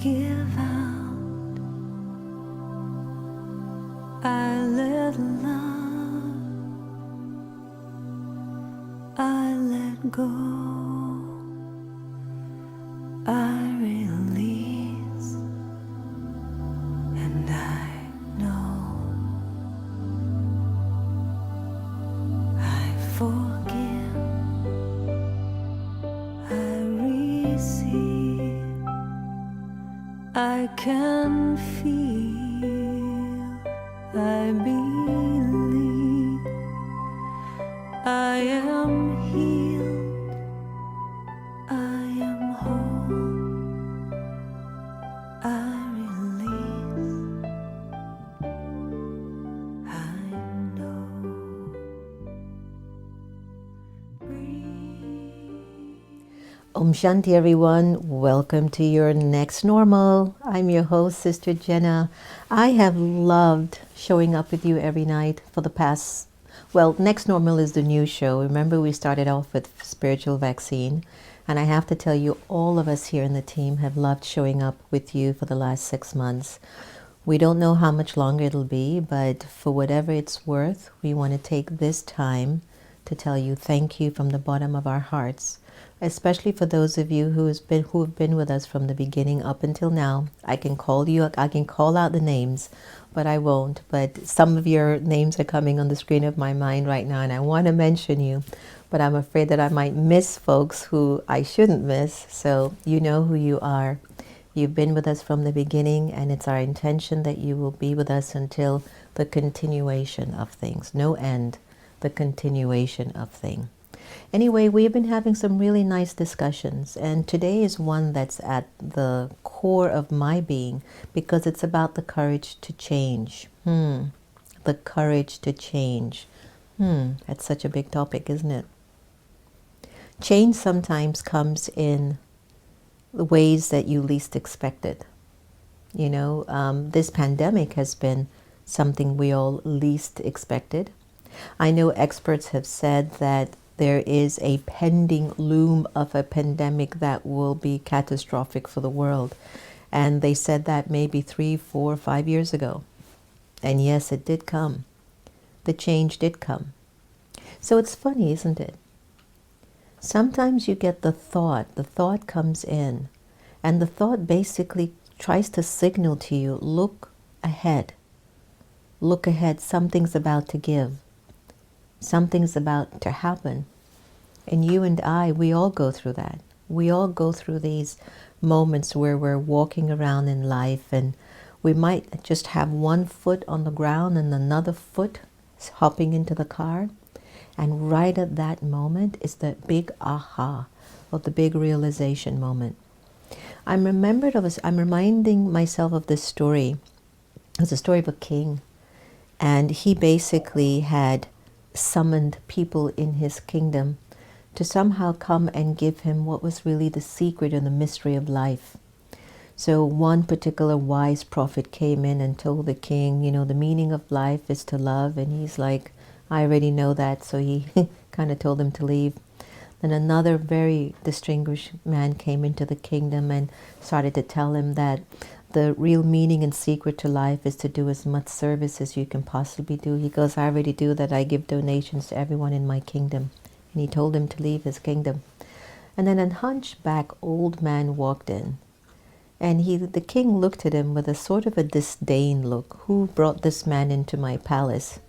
give out, I let love, I let go, I release, and I know I forgive, I receive, I can feel, I believe, I am healed, I am whole, I release, I know. Om Shanti, everyone. Welcome to your next normal. I'm your host, Sister Jenna. I have loved showing up with you every night for the past, well, Next Normal is the new show. Remember, we started off with Spiritual Vaccine. And I have to tell you, all of us here in the team have loved showing up with you for the last 6 months. We don't know how much longer it'll be, but for whatever it's worth, we want to take this time to tell you thank you from the bottom of our hearts, especially for those of you who have been with us from the beginning up until now. I can call out the names, but I won't. But some of your names are coming on the screen of my mind right now, and I want to mention you, but I'm afraid that I might miss folks who I shouldn't miss. So you know who you are. You've been with us from the beginning, and it's our intention that you will be with us until the continuation of things. No end, the continuation of things. Anyway, we've been having some really nice discussions, and today is one that's at the core of my being because it's about the courage to change. The courage to change. That's such a big topic, isn't it? Change sometimes comes in the ways that you least expected. You know, this pandemic has been something we all least expected. I know experts have said that there is a pending loom of a pandemic that will be catastrophic for the world. And they said that maybe 3, 4, 5 years ago. And yes, it did come. The change did come. So it's funny, isn't it? Sometimes you get the thought comes in, and the thought basically tries to signal to you, look ahead. Look ahead, something's about to give. Something's about to happen. And you and I, we all go through that. We all go through these moments where we're walking around in life and we might just have one foot on the ground and another foot hopping into the car. And right at that moment is the big aha, or the big realization moment. I'm reminding myself of this story. It was a story of a king. And he basically had summoned people in his kingdom to somehow come and give him what was really the secret and the mystery of life. So one particular wise prophet came in and told the king, you know, the meaning of life is to love. And he's like, I already know that. So he kind of told him to leave. Then another very distinguished man came into the kingdom and started to tell him that the real meaning and secret to life is to do as much service as you can possibly do. He goes, I already do that. I give donations to everyone in my kingdom. And he told him to leave his kingdom. And then a hunchback old man walked in. And the king looked at him with a sort of a disdain look. Who brought this man into my palace?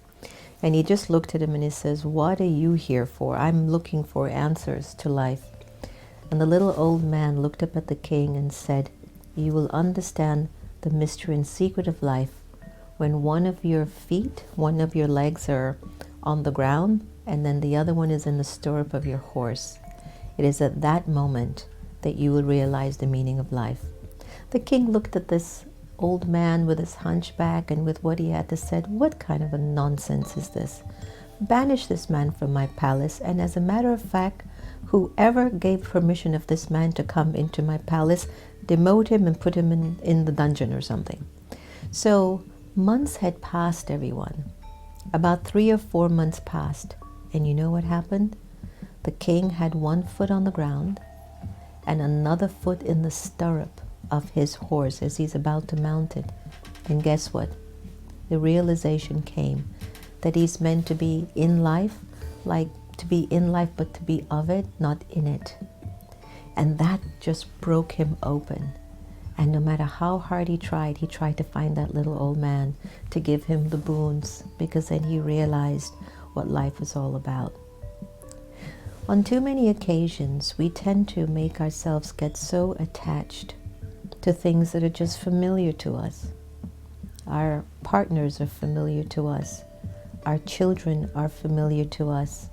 And he just looked at him and he says, what are you here for? I'm looking for answers to life. And the little old man looked up at the king and said, you will understand the mystery and secret of life when one of your feet, one of your legs are on the ground, and then the other one is in the stirrup of your horse. It is at that moment that you will realize the meaning of life. The king looked at this old man with his hunchback and with what he had to say, what kind of a nonsense is this? Banish this man from my palace, and as a matter of fact, whoever gave permission of this man to come into my palace, demote him and put him in the dungeon or something. So months had passed, everyone. About 3 or 4 months passed. And you know what happened? The king had one foot on the ground and another foot in the stirrup of his horse as he's about to mount it. And guess what? The realization came that he's meant to be in life, like to be in life, but to be of it, not in it. And that just broke him open. And no matter how hard he tried to find that little old man to give him the boons, because then he realized what life was all about. On too many occasions, we tend to make ourselves get so attached to things that are just familiar to us. Our partners are familiar to us. Our children are familiar to us.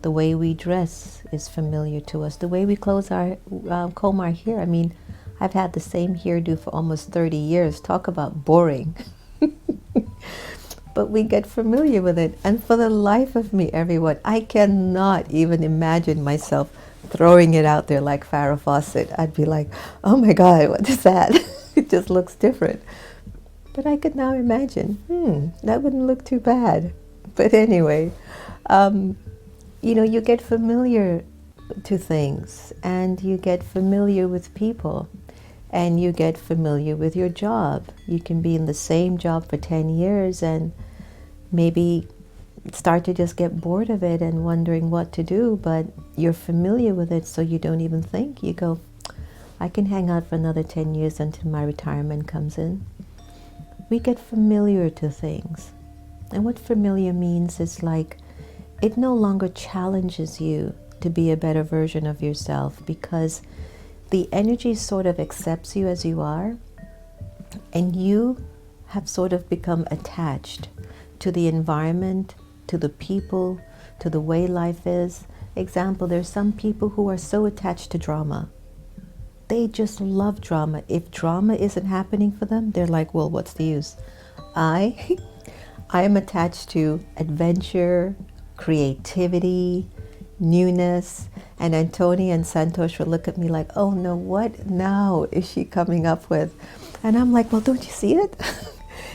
The way we dress is familiar to us. The way we comb our hair. I mean, I've had the same hairdo for almost 30 years. Talk about boring. But we get familiar with it. And for the life of me, everyone, I cannot even imagine myself throwing it out there like Farrah Fawcett. I'd be like, oh my God, what is that? It just looks different. But I could now imagine, that wouldn't look too bad. But anyway, you get familiar to things, and you get familiar with people, and you get familiar with your job. You can be in the same job for 10 years and maybe start to just get bored of it and wondering what to do, but you're familiar with it, so you don't even think. You go, I can hang out for another 10 years until my retirement comes in. We get familiar to things. And what familiar means is like, it no longer challenges you to be a better version of yourself, because the energy sort of accepts you as you are, and you have sort of become attached to the environment, to the people, to the way life is. Example, there's some people who are so attached to drama. They just love drama. If drama isn't happening for them, they're like, well, what's the use? I am attached to adventure, creativity, newness, and Antonia and Santosh will look at me like, oh no, what now is she coming up with? And I'm like, well, don't you see it?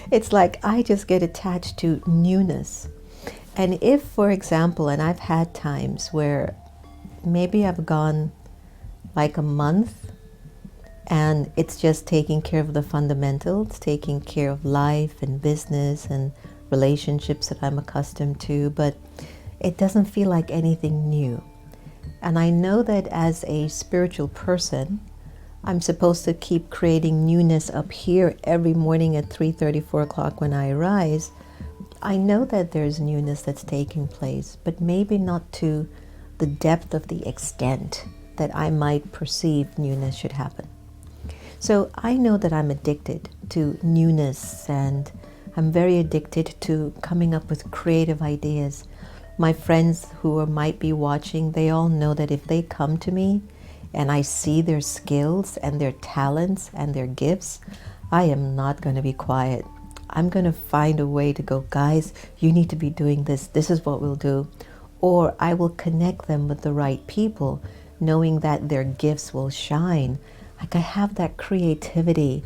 It's like I just get attached to newness. And if, for example, and I've had times where maybe I've gone like a month and it's just taking care of the fundamentals, taking care of life and business and relationships that I'm accustomed to, but it doesn't feel like anything new. And I know that as a spiritual person, I'm supposed to keep creating newness up here every morning at 3:30, 4 o'clock when I rise. I know that there's newness that's taking place, but maybe not to the depth of the extent that I might perceive newness should happen. So I know that I'm addicted to newness, and I'm very addicted to coming up with creative ideas. My friends who might be watching, they all know that if they come to me and I see their skills and their talents and their gifts, I am not going to be quiet. I'm going to find a way to go, guys, you need to be doing this. This is what we'll do. Or I will connect them with the right people, knowing that their gifts will shine. Like I have that creativity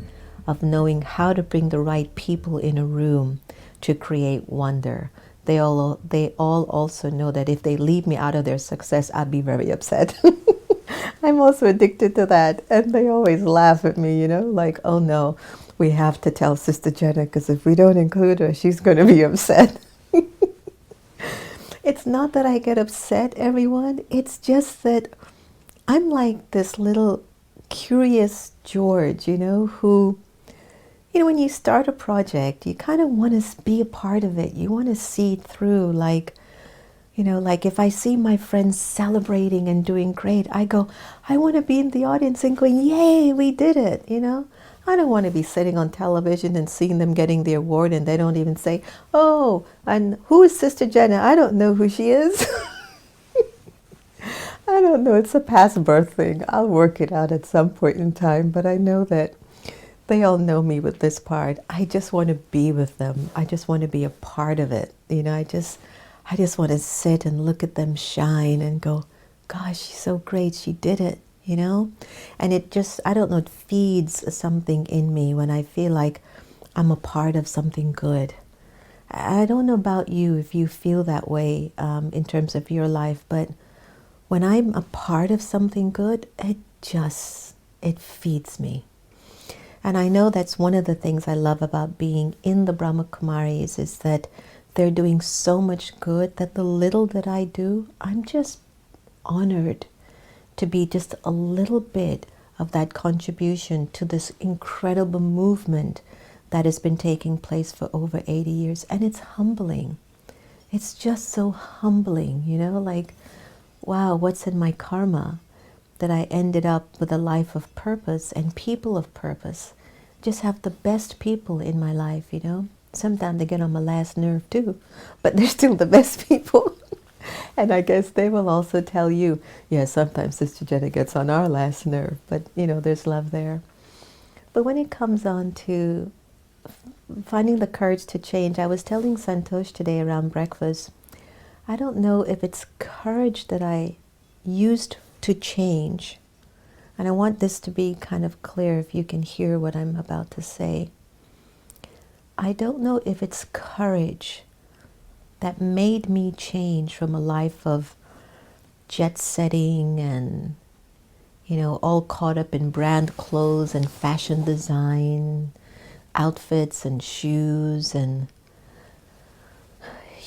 of knowing how to bring the right people in a room to create wonder. They all also know that if they leave me out of their success, I'd be very upset. I'm also addicted to that. And they always laugh at me, like, oh no, we have to tell Sister Jenna, because if we don't include her, she's going to be upset. It's not that I get upset, everyone. It's just that I'm like this little curious George, who, when you start a project, you kind of want to be a part of it. You want to see it through, like if I see my friends celebrating and doing great, I go, I want to be in the audience and going, yay, we did it, I don't want to be sitting on television and seeing them getting the award and they don't even say, oh, and who is Sister Jenna? I don't know who she is. I don't know, it's a past birth thing. I'll work it out at some point in time, but I know that they all know me with this part. I just want to be with them. I just want to be a part of it. I just want to sit and look at them shine and go, gosh, she's so great, she did it, And it just, I don't know, it feeds something in me when I feel like I'm a part of something good. I don't know about you if you feel that way in terms of your life, but when I'm a part of something good, it feeds me. And I know that's one of the things I love about being in the Brahma Kumaris is that they're doing so much good that the little that I do, I'm just honored to be just a little bit of that contribution to this incredible movement that has been taking place for over 80 years. And it's humbling. It's just so humbling, you know, like, wow, what's in my karma that I ended up with a life of purpose and people of purpose. Just have the best people in my life, you know. Sometimes they get on my last nerve too, but they're still the best people. And I guess they will also tell you, yeah, sometimes Sister Jenna gets on our last nerve, but you know, there's love there. But when it comes on to finding the courage to change, I was telling Santosh today around breakfast, I don't know if it's courage that I used to change. And I want this to be kind of clear if you can hear what I'm about to say. I don't know if it's courage that made me change from a life of jet setting and, you know, all caught up in brand clothes and fashion design, outfits and shoes, and,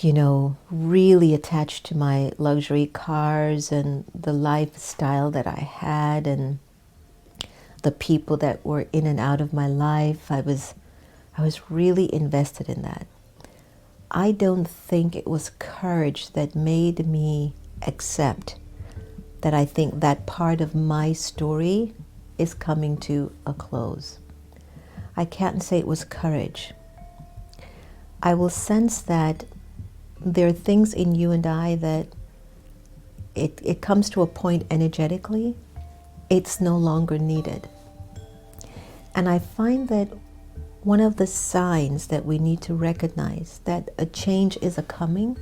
you know, really attached to my luxury cars and the lifestyle that I had and the people that were in and out of my life. I was really invested in that. I don't think it was courage that made me accept that I think that part of my story is coming to a close. I can't say it was courage. I will sense that there are things in you and I that it comes to a point energetically, it's no longer needed. And I find that one of the signs that we need to recognize that a change is a coming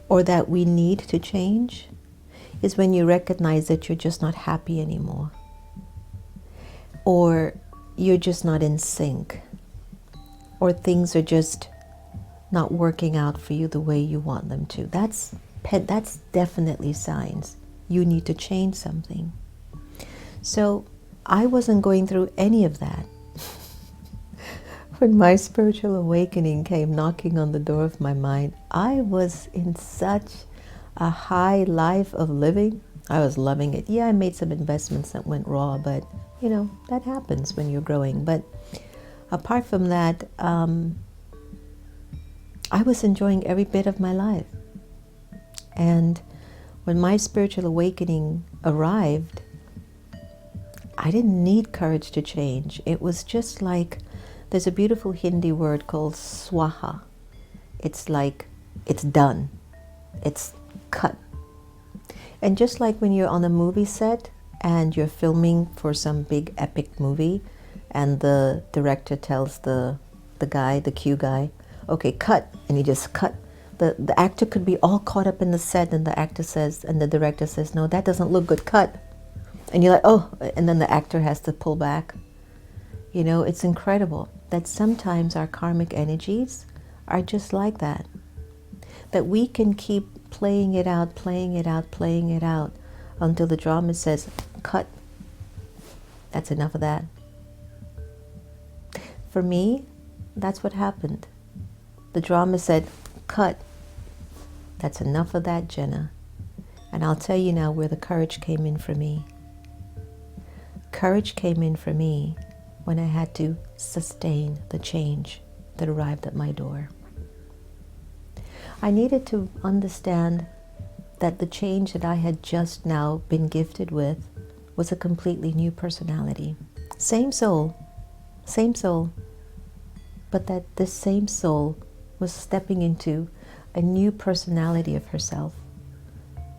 or that we need to change is when you recognize that you're just not happy anymore, or you're just not in sync, or things are just not working out for you the way you want them to. That's definitely signs you need to change something. So I wasn't going through any of that when my spiritual awakening came knocking on the door of my mind. I was in such a high life of living. I was loving it. Yeah, I made some investments that went raw, but you know, that happens when you're growing. But apart from that, I was enjoying every bit of my life. And when my spiritual awakening arrived, I didn't need courage to change. It was just like, there's a beautiful Hindi word called swaha. It's like, it's done. It's cut. And just like when you're on a movie set and you're filming for some big epic movie and the director tells the guy, the cue guy, okay, cut, and he just cut. The actor could be all caught up in the set and the actor says, and the director says, no, that doesn't look good, cut. And you're like, oh, and then the actor has to pull back. You know, it's incredible that sometimes our karmic energies are just like that. That we can keep playing it out, playing it out, playing it out until the drama says, cut. That's enough of that. For me, that's what happened. The drama said, cut. That's enough of that, Jenna. And I'll tell you now where the courage came in for me. Courage came in for me when I had to sustain the change that arrived at my door. I needed to understand that the change that I had just now been gifted with was a completely new personality. Same soul, but that this same soul was stepping into a new personality of herself.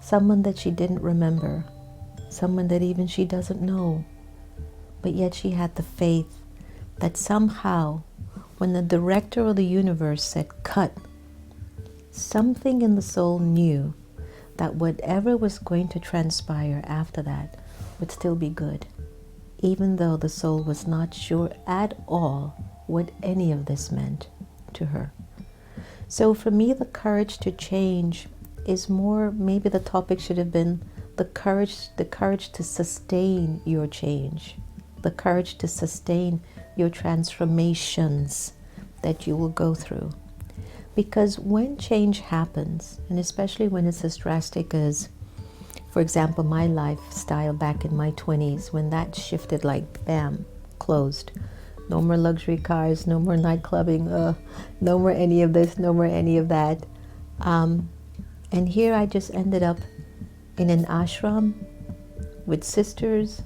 Someone that she didn't remember, someone that even she doesn't know. But yet she had the faith that somehow, when the director of the universe said cut, something in the soul knew that whatever was going to transpire after that would still be good, even though the soul was not sure at all what any of this meant to her. So for me, the courage to change is more, maybe the topic should have been the courage to sustain your change. the courage to sustain your transformations that you will go through. Because when change happens, and especially when it's as drastic as, for example, my lifestyle back in my 20s, when that shifted like bam, closed. No more luxury cars, no more night clubbing, no more any of this, no more any of that. And here I just ended up in an ashram with sisters,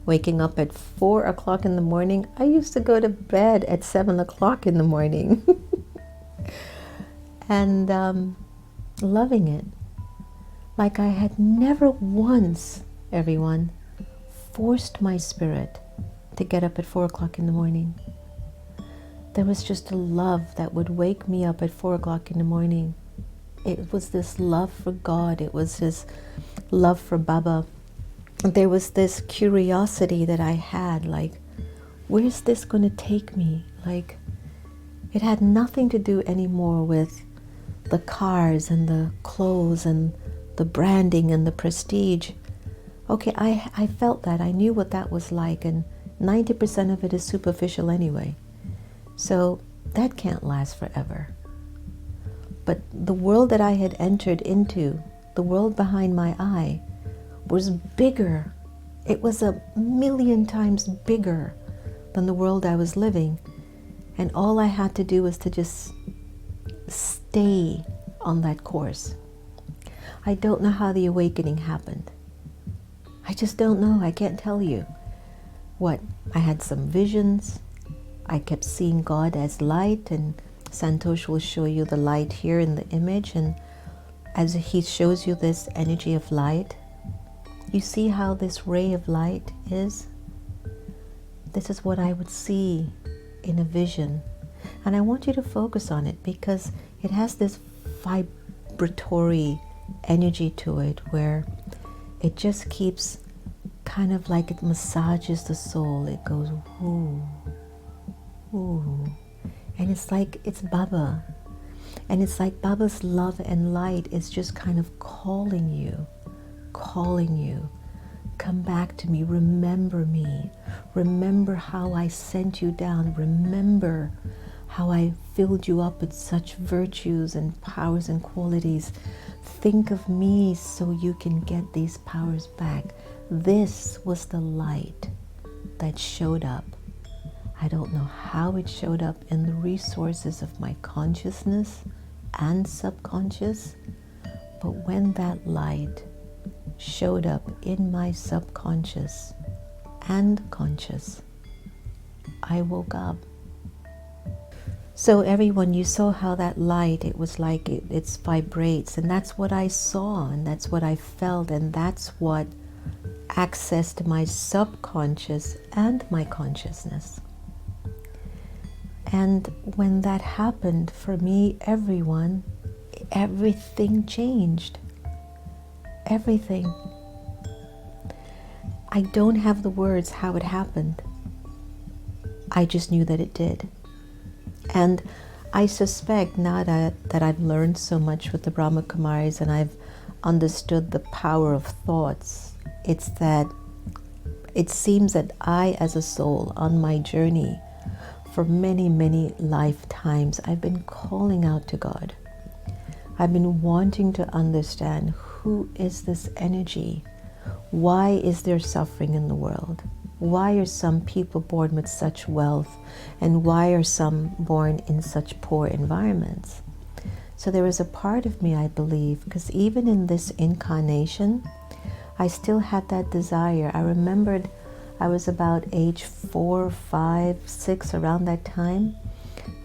waking up at 4 o'clock in the morning. I used to go to bed at 7 o'clock in the morning. And loving it. Like I had never once, everyone, forced my spirit to get up at 4 o'clock in the morning. There was just a love that would wake me up at 4 o'clock in the morning. It was this love for God. It was this love for Baba. There was this curiosity that I had, like, where's this going to take me? Like, it had nothing to do anymore with the cars and the clothes and the branding and the prestige. Okay, I felt that. I knew what that was like, and 90% of it is superficial anyway. So that can't last forever. But the world that I had entered into, the world behind my eye, was bigger. It was 1,000,000 times bigger than the world I was living. And all I had to do was to just stay on that course. I don't know how the awakening happened. I just don't know. I can't tell you. What? I had some visions. I kept seeing God as light, and Santosh will show you the light here in the image. And as he shows you this energy of light, you see how this ray of light is? This is what I would see in a vision. And I want you to focus on it because it has this vibratory energy to it where it just keeps kind of like it massages the soul. It goes, whoo, whoo. And it's like it's Baba. And it's like Baba's love and light is just kind of calling you. Come back to me. Remember how I sent you down. Remember how I filled you up with such virtues and powers and qualities. Think of me so you can get these powers back. This was the light that showed up. I don't know how it showed up in the resources of my consciousness and subconscious, but when that light showed up in my subconscious and conscious, I woke up. So everyone, you saw how that light, it was like it vibrates, and that's what I saw, and that's what I felt, and that's what accessed my subconscious and my consciousness. And when that happened for me, everyone, everything changed. Everything. I don't have the words how it happened. I just knew that it did. And I suspect now that I've learned so much with the Brahma Kumaris and I've understood the power of thoughts, it's that it seems that I, as a soul on my journey for many, many lifetimes, I've been calling out to God. I've been wanting to understand, who is this energy? Why is there suffering in the world? Why are some people born with such wealth, and why are some born in such poor environments? So there was a part of me, I believe, because even in this incarnation, I still had that desire. I remembered I was about age 4, 5, 6, around that time.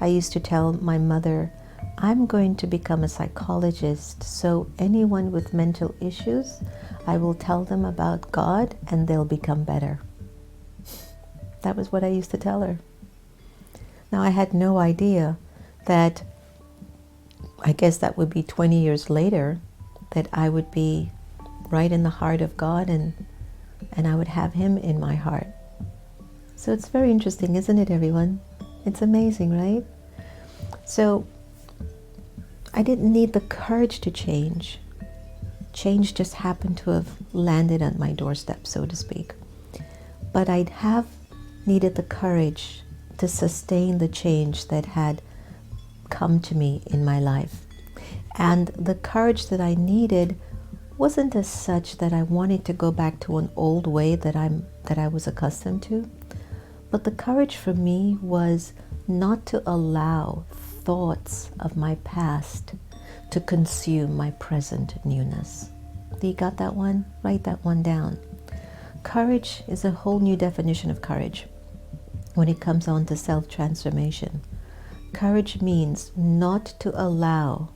I used to tell my mother, I'm going to become a psychologist, so anyone with mental issues, I will tell them about God and they'll become better. That was what I used to tell her. Now, I had no idea that, I guess that would be 20 years later, that I would be right in the heart of God and I would have Him in my heart. So it's very interesting, isn't it, everyone? It's amazing, right? So I didn't need the courage to change. Change just happened to have landed on my doorstep, so to speak. but I'd have needed the courage to sustain the change that had come to me in my life. And the courage that I needed wasn't as such that I wanted to go back to an old way that I was accustomed to, but the courage for me was not to allow thoughts of my past to consume my present newness. You got that one? Write that one down. Courage is a whole new definition of courage when it comes on to self-transformation. Courage means not to allow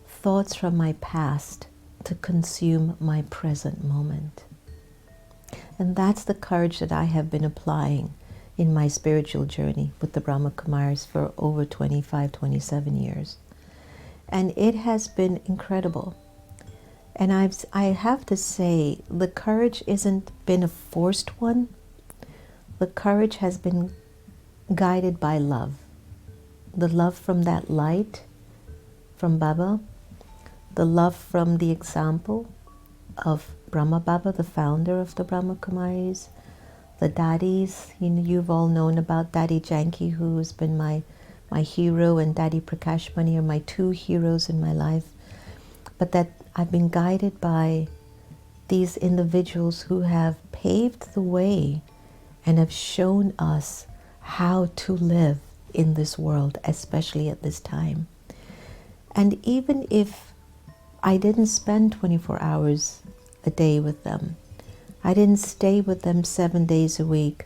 thoughts from my past to consume my present moment. And that's the courage that I have been applying in my spiritual journey with the Brahma Kumaris for over 25, 27 years. And it has been incredible. And I have to say, the courage isn't been a forced one. The courage has been guided by love. The love from that light, from Baba, the love from the example of Brahma Baba, the founder of the Brahma Kumaris, the daddies. You've all known about Daddy Janki, who has been my hero, and Daddy Prakash Mani are my two heroes in my life. But that I've been guided by these individuals who have paved the way and have shown us how to live in this world, especially at this time. And even if I didn't spend 24 hours a day with them, I didn't stay with them 7 days a week.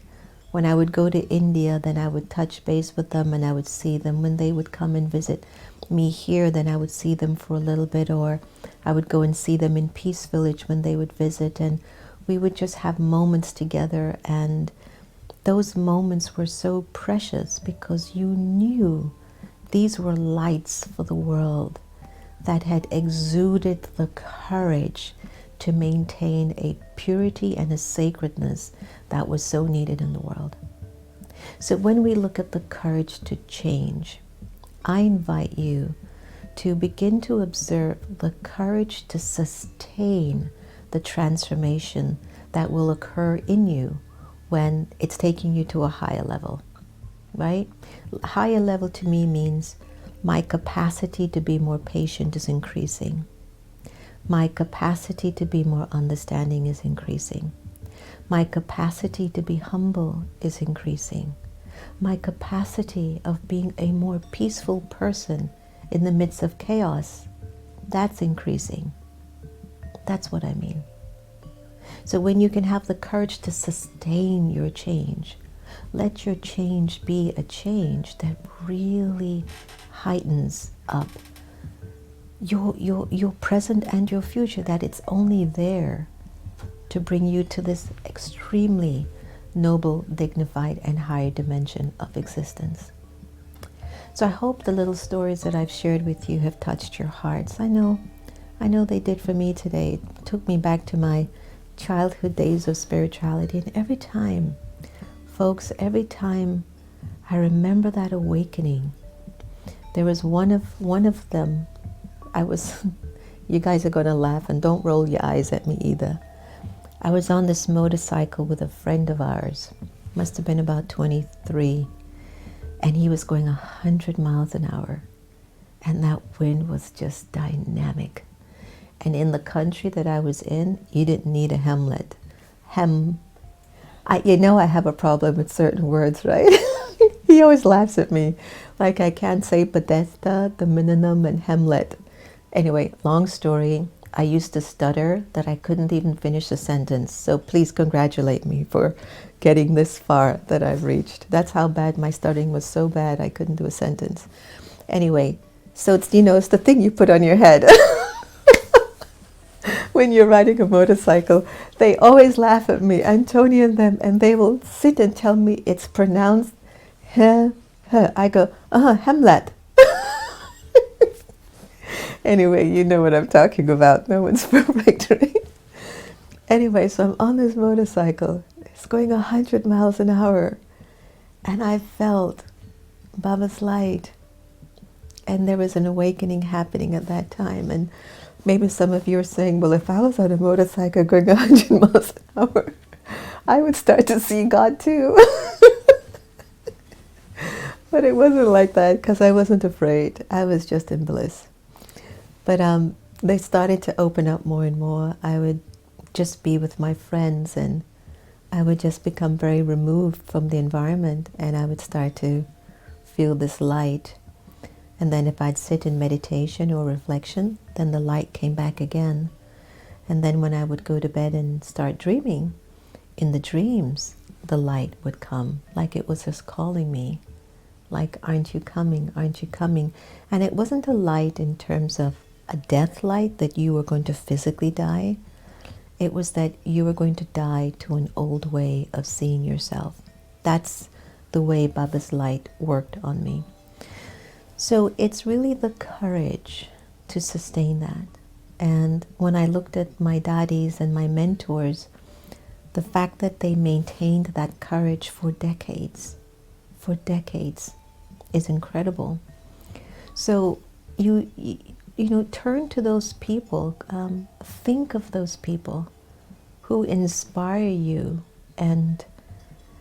When I would go to India, then I would touch base with them and I would see them. When they would come and visit me here, then I would see them for a little bit, or I would go and see them in Peace Village when they would visit, and we would just have moments together. And those moments were so precious because you knew these were lights for the world that had exuded the courage to maintain a purity and a sacredness that was so needed in the world. So when we look at the courage to change, I invite you to begin to observe the courage to sustain the transformation that will occur in you when it's taking you to a higher level, right? Higher level to me means my capacity to be more patient is increasing. My capacity to be more understanding is increasing. My capacity to be humble is increasing. My capacity of being a more peaceful person in the midst of chaos, that's increasing. That's what I mean. So when you can have the courage to sustain your change, let your change be a change that really heightens up your present and your future, that it's only there to bring you to this extremely noble, dignified, and higher dimension of existence. So I hope the little stories that I've shared with you have touched your hearts. I know they did for me today. It took me back to my childhood days of spirituality, and every time, folks, every time I remember that awakening, there was one of them. You guys are going to laugh, and don't roll your eyes at me either. I was on this motorcycle with a friend of ours, must have been about 23, and he was going 100 miles an hour, and that wind was just dynamic. And in the country that I was in, you didn't need a hemlet. I have a problem with certain words, right? He always laughs at me, like I can't say Podesta, the minimum, and hemlet. Anyway, long story, I used to stutter that I couldn't even finish a sentence. So please congratulate me for getting this far that I've reached. That's how bad my stuttering was, so bad I couldn't do a sentence. Anyway, so it's the thing you put on your head. When you're riding a motorcycle, they always laugh at me, Antonia and them, and they will sit and tell me it's pronounced he. I go, hemlet. Anyway, you know what I'm talking about. No one's perfect, right? Anyway, so I'm on this motorcycle. It's going 100 miles an hour. And I felt Baba's light. And there was an awakening happening at that time. And maybe some of you are saying, well, if I was on a motorcycle going 100 miles an hour, I would start to see God too. But it wasn't like that because I wasn't afraid. I was just in bliss. But they started to open up more and more. I would just be with my friends and I would just become very removed from the environment, and I would start to feel this light. And then if I'd sit in meditation or reflection, then the light came back again. And then when I would go to bed and start dreaming, in the dreams, the light would come, like it was just calling me, like, aren't you coming, aren't you coming? And it wasn't a light in terms of a death light that you were going to physically die. It was that you were going to die to an old way of seeing yourself. That's the way Baba's light worked on me. So it's really the courage to sustain that. And when I looked at my daddies and my mentors, the fact that they maintained that courage for decades is incredible. So you know, turn to those people, think of those people who inspire you and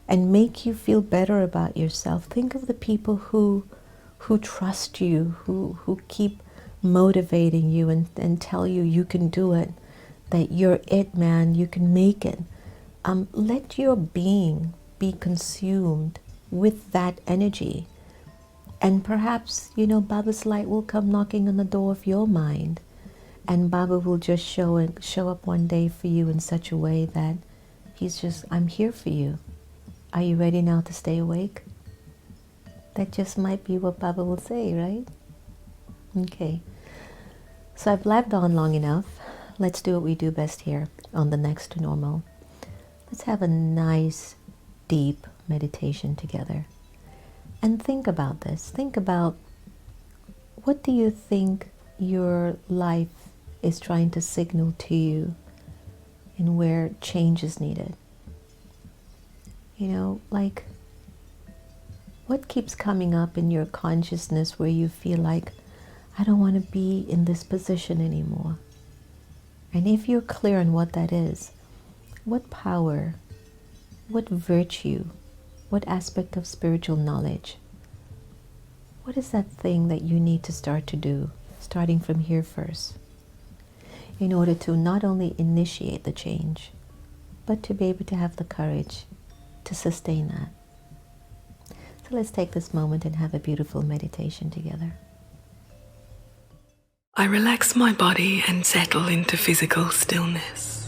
make you feel better about yourself. Think of the people who trust you, who keep motivating you and tell you you can do it, that you're it, man, you can make it. Let your being be consumed with that energy. And perhaps, you know, Baba's light will come knocking on the door of your mind, and Baba will just show up one day for you in such a way that he's just, I'm here for you. Are you ready now to stay awake? That just might be what Baba will say, right? Okay. So I've blabbed on long enough. Let's do what we do best here on the Next to Normal. Let's have a nice, deep meditation together. And think about this. Think about, what do you think your life is trying to signal to you and where change is needed? You know, like, what keeps coming up in your consciousness where you feel like, I don't want to be in this position anymore? And if you're clear on what that is, what power, what virtue, what aspect of spiritual knowledge, what is that thing that you need to start to do, starting from here first, in order to not only initiate the change, but to be able to have the courage to sustain that? So let's take this moment and have a beautiful meditation together. I relax my body and settle into physical stillness.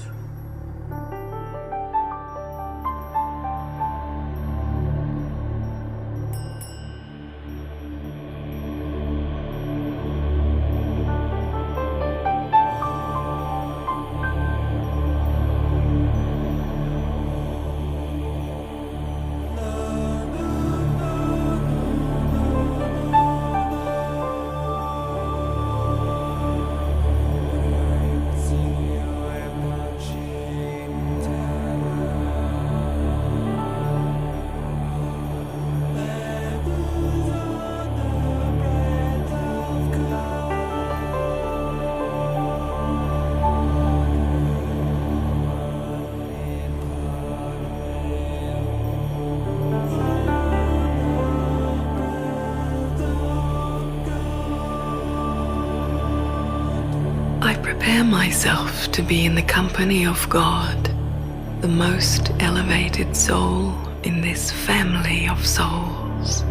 I prepare myself to be in the company of God, the most elevated soul in this family of souls,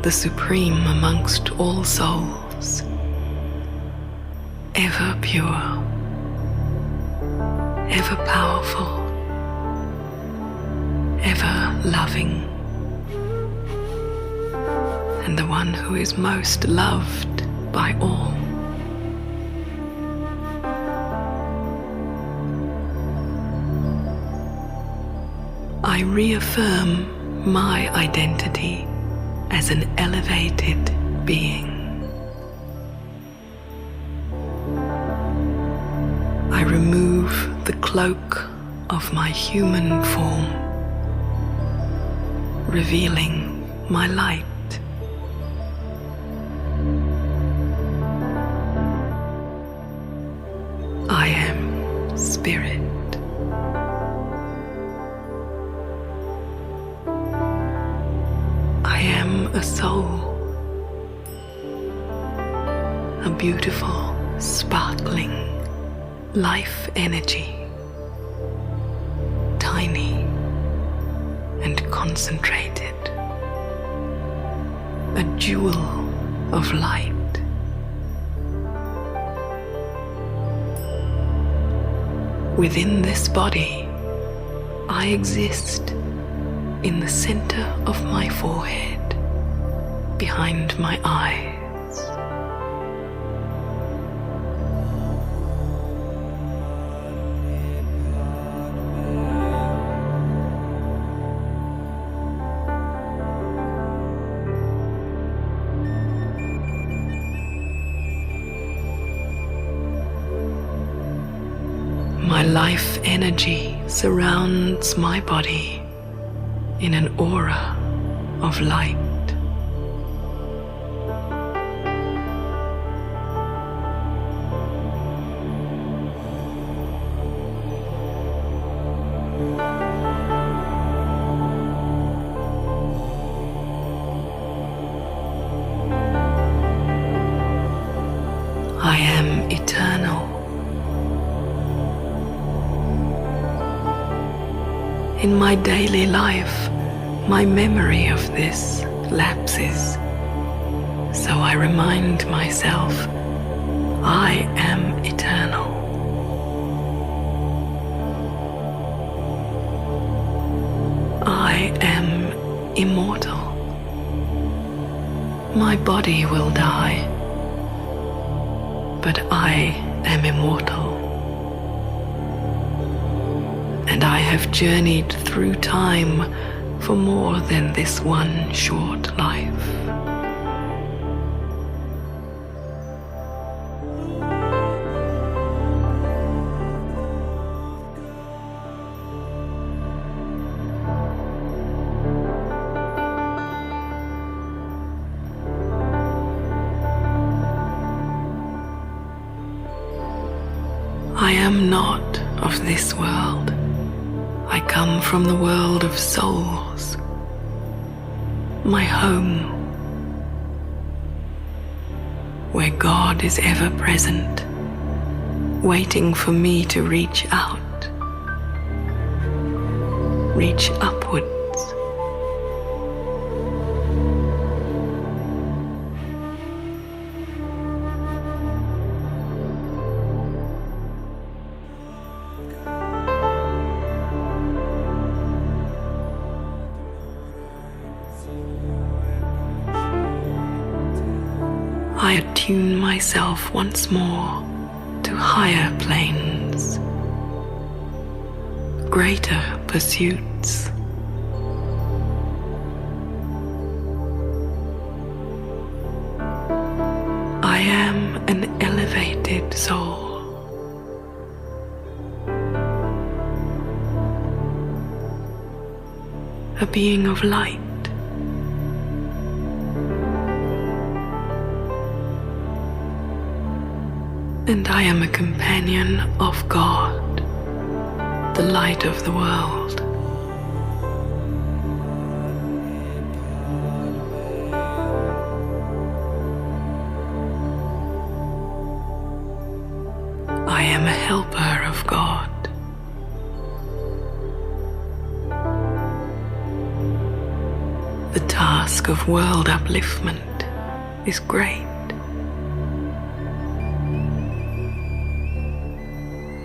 the supreme amongst all souls, ever pure, ever powerful, ever loving, and the one who is most loved by all. I reaffirm my identity as an elevated being. I remove the cloak of my human form, revealing my light. I am spirit. a soul, a beautiful, sparkling life energy, tiny and concentrated, a jewel of light. Within this body, I exist in the center of my forehead, behind my eyes. My life energy surrounds my body in an aura of light. I am eternal. In my daily life, my memory of this lapses, so I remind myself, I am eternal. I am immortal. My body will die, but I am immortal. And I have journeyed through time for more than this one short life. I am not of this world. I come from the world of souls, my home, where God is ever present, waiting for me to reach out, reach upwards. I attune myself once more to higher planes, greater pursuits. I am an elevated soul. A being of light. And I am a companion of God, the light of the world. I am a helper of God. The task of world upliftment is great.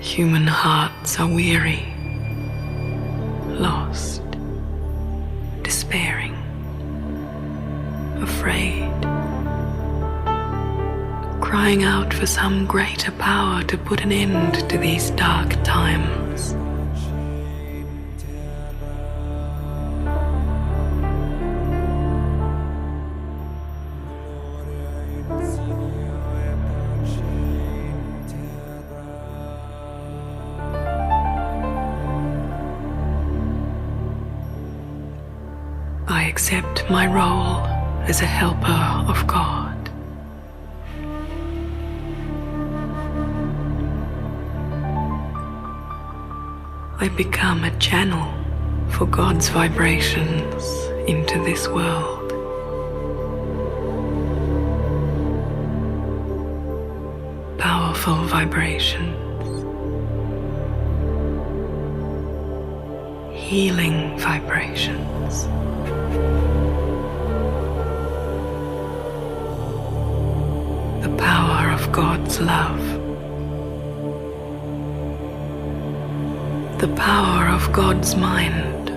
Human hearts are weary, lost, despairing, afraid, crying out for some greater power to put an end to these dark times. I accept my role as a helper of God. I become a channel for God's vibrations into this world. vibrations, healing vibrations. The power of God's love. The power of God's mind.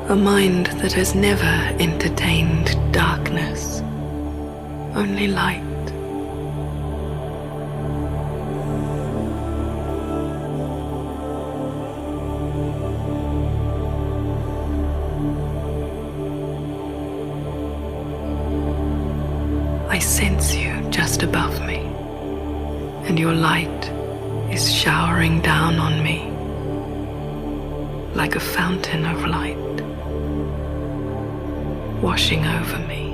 A mind that has never entertained darkness, only light. I sense you just above me, and your light is showering down on me like a fountain of light, washing over me.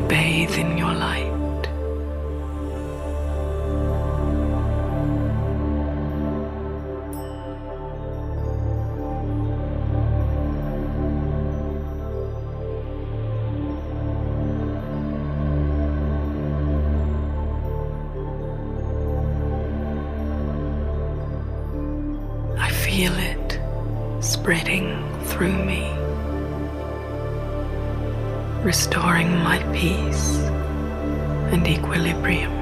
Bathe in your light. I feel it spreading through me, restoring my peace and equilibrium.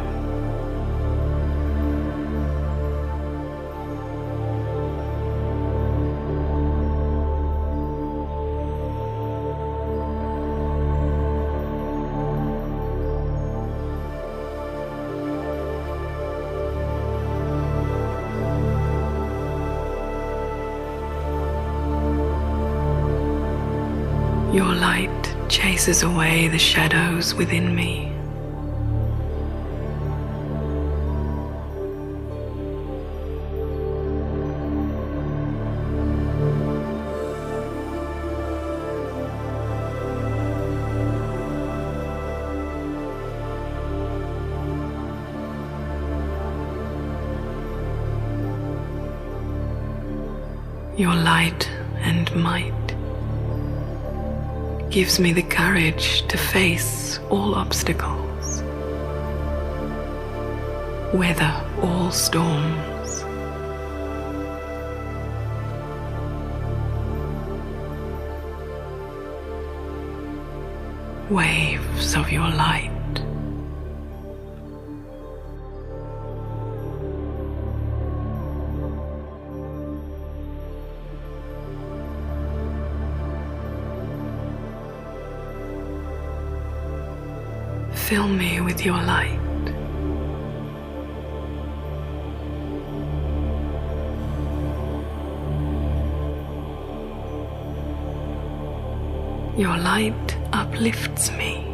Your light chases away the shadows within me. Your light and might gives me the courage to face all obstacles, weather all storms. Waves of your light. Fill me with your light. Your light uplifts me.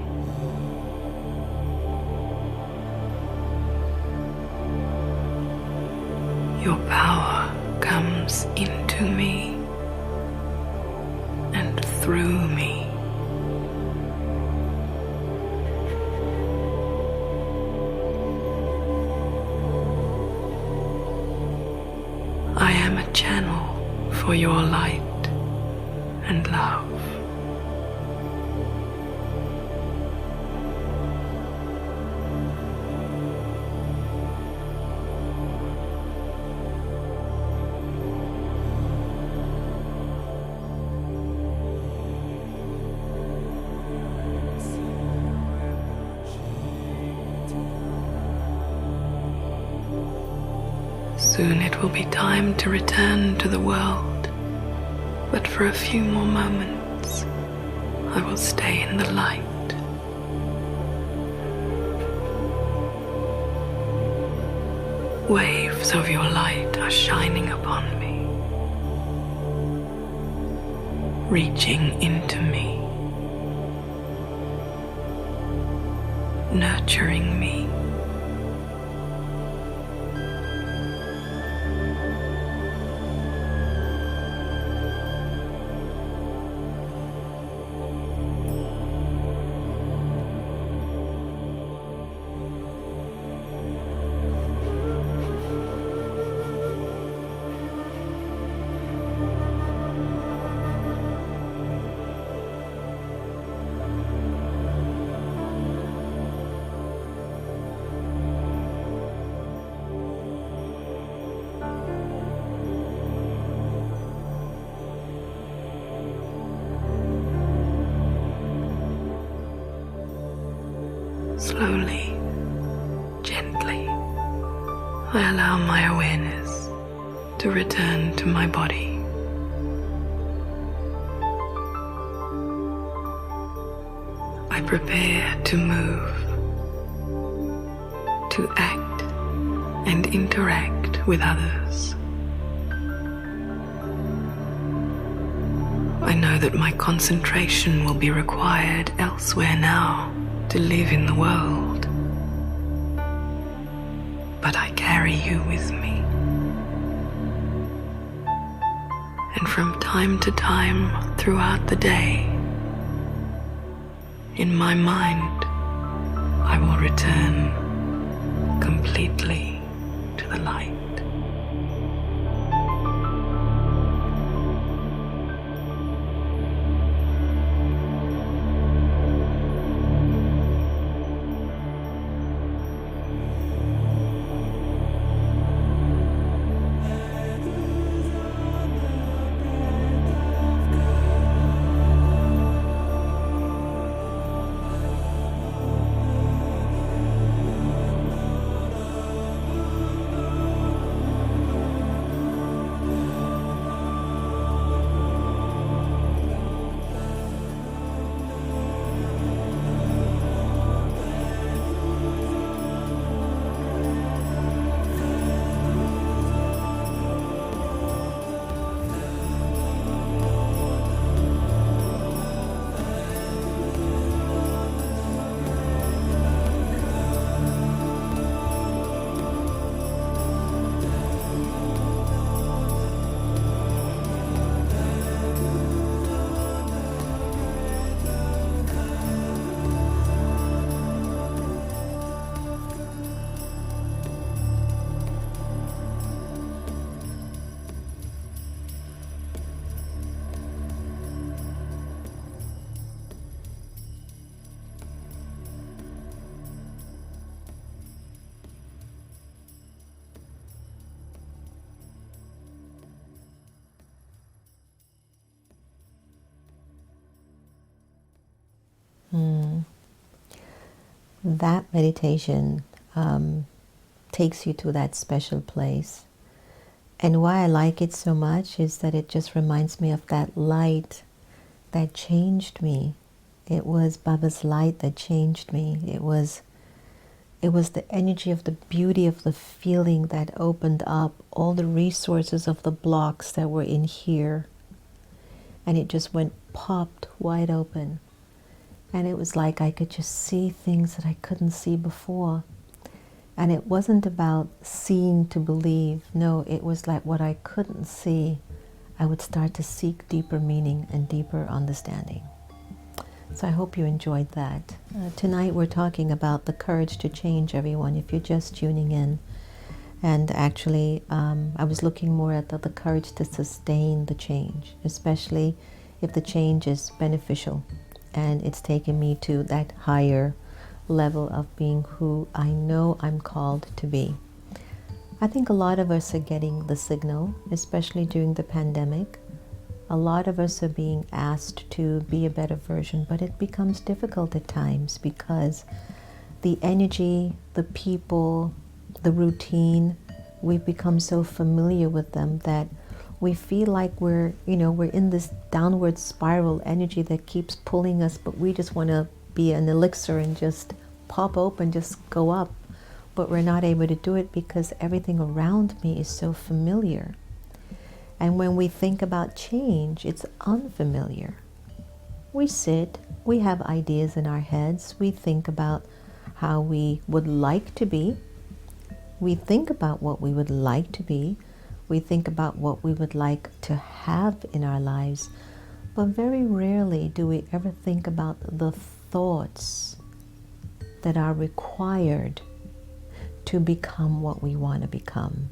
Your power comes into me and through me. I am a channel for your light and love. Soon it will be time to return to the world, but for a few more moments, I will stay in the light. Waves of your light are shining upon me, reaching into me, nurturing me. Slowly, gently, I allow my awareness to return to my body. I prepare to move, to act and interact with others. I know that my concentration will be required elsewhere now to live in the world, but I carry you with me. And from time to time throughout the day, in my mind, I will return completely to the light. That meditation takes you to that special place. And why I like it so much is that it just reminds me of that light that changed me. It was Baba's light that changed me. It was the energy of the beauty of the feeling that opened up all the resources of the blocks that were in here. And it just went popped wide open. And it was like I could just see things that I couldn't see before. And it wasn't about seeing to believe. No, it was like what I couldn't see, I would start to seek deeper meaning and deeper understanding. So I hope you enjoyed that. Tonight we're talking about the courage to change, everyone, if you're just tuning in. And actually, I was looking more at the courage to sustain the change, especially if the change is beneficial and it's taken me to that higher level of being who I know I'm called to be. I think a lot of us are getting the signal, especially during the pandemic. A lot of us are being asked to be a better version, but it becomes difficult at times because the energy, the people, the routine, we've become so familiar with them that we feel like we're in this downward spiral energy that keeps pulling us, but we just want to be an elixir and just pop open, just go up. but we're not able to do it because everything around me is so familiar. And when we think about change, it's unfamiliar. We sit, we have ideas in our heads, we think about how we would like to be, we think about what we would like to be, we think about what we would like to have in our lives, but very rarely do we ever think about the thoughts that are required to become what we want to become,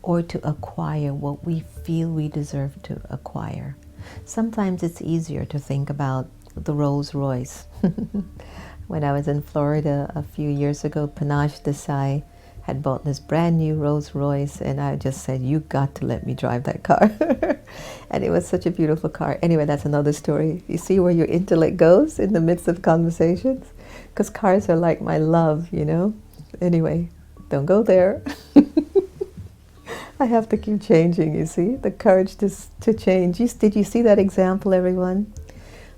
or to acquire what we feel we deserve to acquire. Sometimes it's easier to think about the Rolls Royce. When I was in Florida a few years ago, Panache Desai had bought this brand new Rolls Royce, and I just said, you got to let me drive that car. And it was such a beautiful car. Anyway, that's another story. You see where your intellect goes in the midst of conversations? Because cars are like my love, you know? Anyway, don't go there. I have to keep changing, you see? The courage to change. Did you see that example, everyone?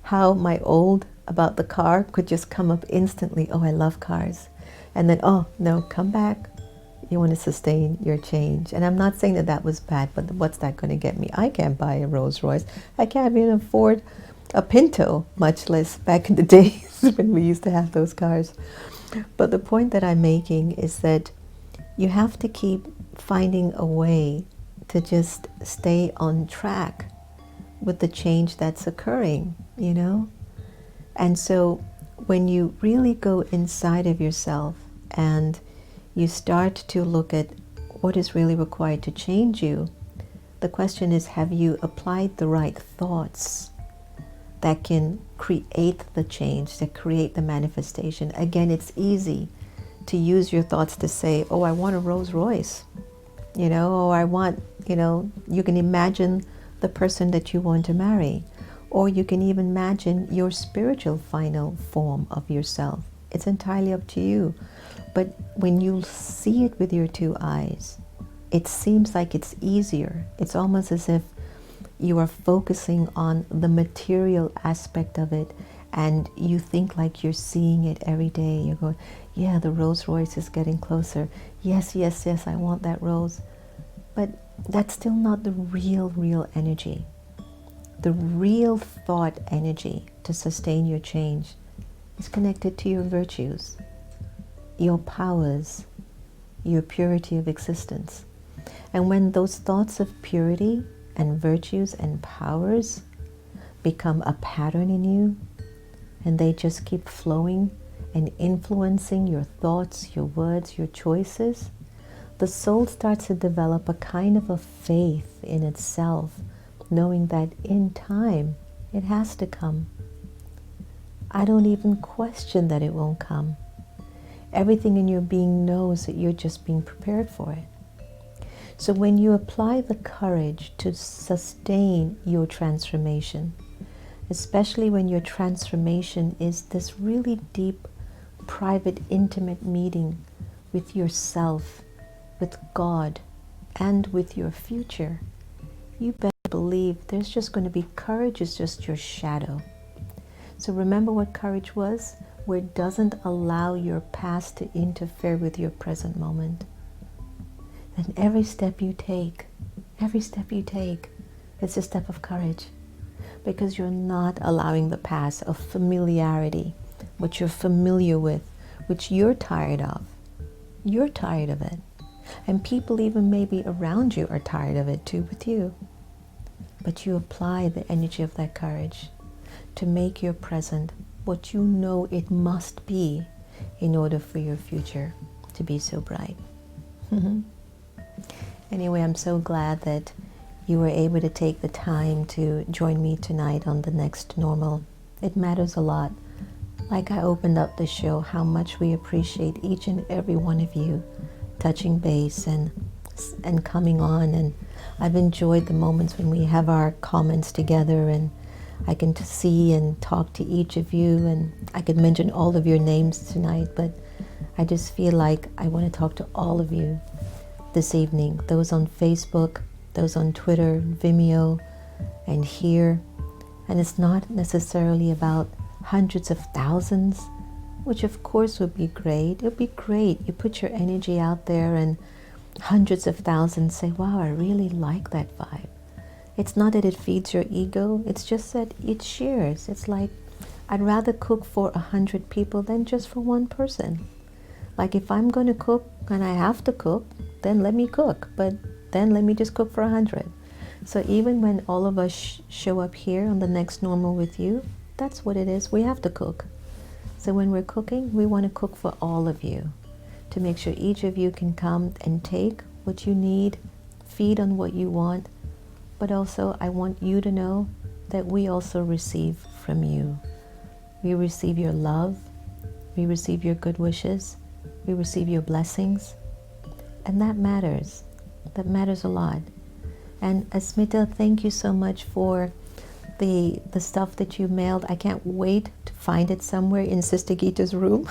How my old about the car could just come up instantly. Oh, I love cars. And then, oh, no, come back. You want to sustain your change. And I'm not saying that that was bad, but what's that going to get me? I can't buy a Rolls Royce. I can't even afford a Pinto, much less back in the days when we used to have those cars. But the point that I'm making is that you have to keep finding a way to just stay on track with the change that's occurring, you know? And so when you really go inside of yourself and you start to look at what is really required to change you, the question is, have you applied the right thoughts that can create the change, that create the manifestation? Again, it's easy to use your thoughts to say, oh, I want a Rolls Royce, you know, or I want, you know, you can imagine the person that you want to marry, or you can even imagine your spiritual final form of yourself. It's entirely up to you. But when you see it with your two eyes, it seems like it's easier. It's almost as if you are focusing on the material aspect of it, and you think like you're seeing it every day. You're going, yeah, the Rolls Royce is getting closer. Yes, yes, yes, I want that Rolls. But that's still not the real energy. The real thought energy to sustain your change is connected to your virtues, your powers, your purity of existence. And when those thoughts of purity and virtues and powers become a pattern in you, and they just keep flowing and influencing your thoughts, your words, your choices, the soul starts to develop a kind of a faith in itself, knowing that in time it has to come. I don't even question that it won't come. Everything in your being knows that you're just being prepared for it. So when you apply the courage to sustain your transformation, especially when your transformation is this really deep, private, intimate meeting with yourself, with God, and with your future, you better believe there's just going to be courage is just your shadow. So remember what courage was? Where it doesn't allow your past to interfere with your present moment. Then every step you take, it's a step of courage. Because you're not allowing the past of familiarity, what you're familiar with, which you're tired of. You're tired of it. And people even maybe around you are tired of it too with you. But you apply the energy of that courage to make your present what you know it must be in order for your future to be so bright. Anyway, I'm so glad that you were able to take the time to join me tonight on The Next Normal. It matters a lot. Like I opened up the show, how much we appreciate each and every one of you touching base and coming on. And I've enjoyed the moments when we have our comments together, and I can see and talk to each of you, and I could mention all of your names tonight, but I just feel like I want to talk to all of you this evening, those on Facebook, those on Twitter, Vimeo, and here. And it's not necessarily about hundreds of thousands. which of course would be great. It would be great. You put your energy out there and hundreds of thousands say, wow, I really like that vibe. It's not that it feeds your ego. It's just that it shares. It's like, I'd rather cook for 100 people than just for one person. Like if I'm going to cook and I have to cook, then let me cook. But then let me just cook for 100. So even when all of us show up here on the Next Normal with you, that's what it is. We have to cook. So when we're cooking, we want to cook for all of you to make sure each of you can come and take what you need, feed on what you want. But also, I want you to know that we also receive from you. We receive your love. We receive your good wishes. We receive your blessings. And that matters. That matters a lot. And Asmita, thank you so much for the stuff that you mailed. I can't wait to find it somewhere in Sister Gita's room.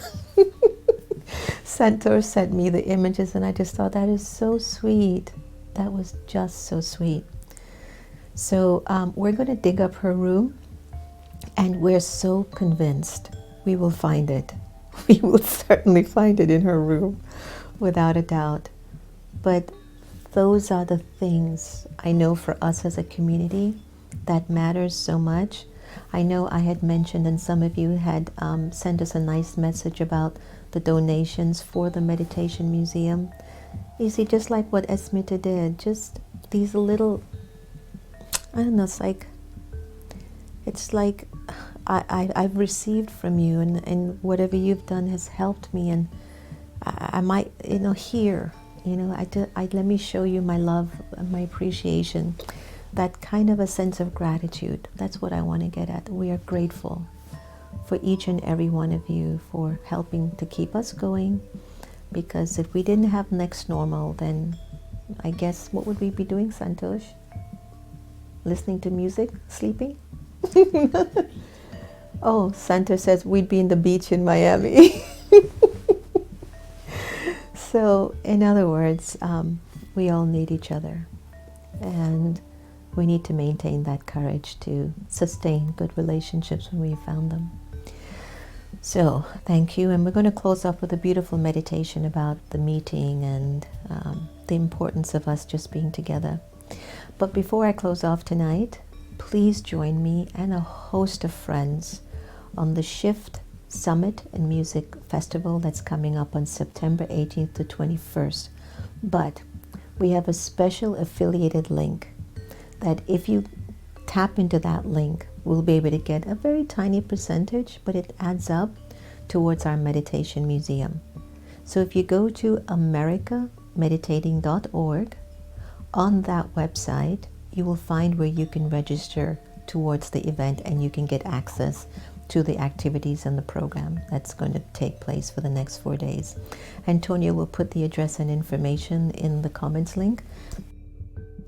Santosh sent me the images and I just thought that is so sweet. That was just so sweet. So we're going to dig up her room and we're so convinced we will find it. We will certainly find it in her room, without a doubt. But those are the things I know for us as a community that matters so much. I know I had mentioned and some of you had sent us a nice message about the donations for the Meditation Museum. You see, just like what Asmita did, just these little, I don't know, it's like I've received from you and whatever you've done has helped me, and I might, here, let me show you my love and my appreciation. That kind of a sense of gratitude, that's what I want to get at. We are grateful for each and every one of you for helping to keep us going, because if we didn't have Next Normal, then I guess what would we be doing, Santosh? Listening to music? Sleeping? Oh, Santosh says we'd be in the beach in Miami. So, in other words, we all need each other. And we need to maintain that courage to sustain good relationships when we found them. So, thank you. And we're going to close up with a beautiful meditation about the meeting and the importance of us just being together. But before I close off tonight, please join me and a host of friends on the Shift Summit and Music Festival that's coming up on September 18th to 21st. But we have a special affiliated link that if you tap into that link, we'll be able to get a very tiny percentage, but it adds up towards our meditation museum. So if you go to americameditating.org, on that website, you will find where you can register towards the event and you can get access to the activities and the program that's going to take place for the next 4 days. Antonia will put the address and information in the comments link.